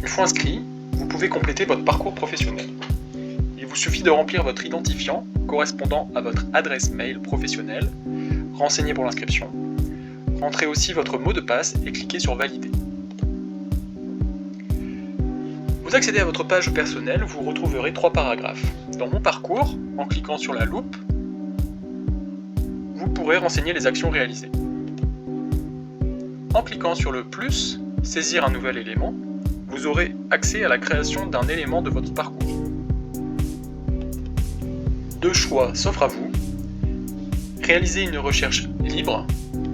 Une fois inscrit, vous pouvez compléter votre parcours professionnel. Il vous suffit de remplir votre identifiant correspondant à votre adresse mail professionnelle, renseigner pour l'inscription, rentrez aussi votre mot de passe et cliquez sur Valider. Vous accédez à votre page personnelle, vous retrouverez 3 paragraphes. Dans Mon parcours, en cliquant sur la loupe, vous pourrez renseigner les actions réalisées. En cliquant sur le plus, saisir un nouvel élément, vous aurez accès à la création d'un élément de votre parcours. 2 choix s'offrent à vous. Réaliser une recherche libre,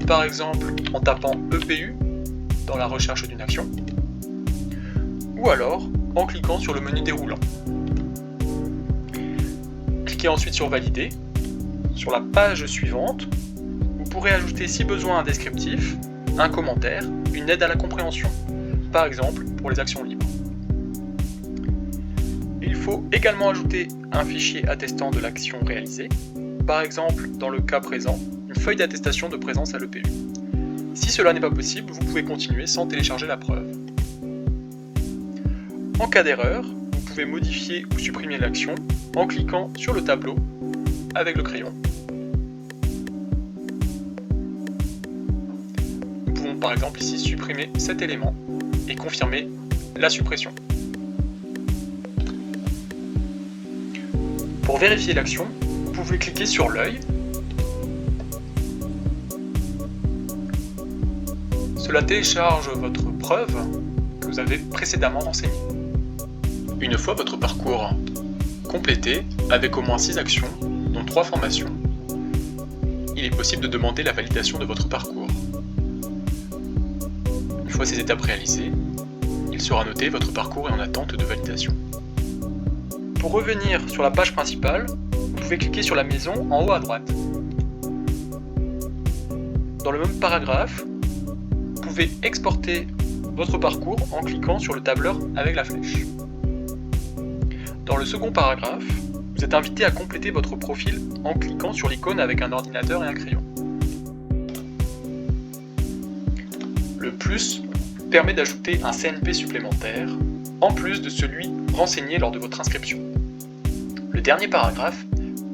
par exemple en tapant EPU dans la recherche d'une action, ou alors en cliquant sur le menu déroulant. Cliquez ensuite sur Valider. Sur la page suivante, vous pourrez ajouter si besoin un descriptif, un commentaire, une aide à la compréhension, par exemple pour les actions libres. Il faut également ajouter un fichier attestant de l'action réalisée, par exemple dans le cas présent, une feuille d'attestation de présence à l'EPU. Si cela n'est pas possible, vous pouvez continuer sans télécharger la preuve. En cas d'erreur, vous pouvez modifier ou supprimer l'action en cliquant sur le tableau avec le crayon. Nous pouvons par exemple ici supprimer cet élément et confirmer la suppression. Pour vérifier l'action, vous pouvez cliquer sur l'œil. Cela télécharge votre preuve que vous avez précédemment renseignée. Une fois votre parcours complété, avec au moins 6 actions, dont 3 formations, il est possible de demander la validation de votre parcours. Une fois ces étapes réalisées, il sera noté votre parcours est en attente de validation. Pour revenir sur la page principale, vous pouvez cliquer sur la maison en haut à droite. Dans le même paragraphe, vous pouvez exporter votre parcours en cliquant sur le tableur avec la flèche. Dans le second paragraphe, vous êtes invité à compléter votre profil en cliquant sur l'icône avec un ordinateur et un crayon. Le plus permet d'ajouter un CNP supplémentaire, en plus de celui renseigné lors de votre inscription. Le dernier paragraphe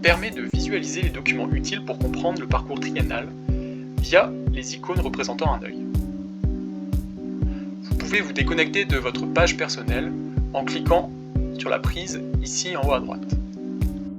permet de visualiser les documents utiles pour comprendre le parcours triennal via les icônes représentant un œil. Vous pouvez vous déconnecter de votre page personnelle en cliquant sur la prise ici en haut à droite.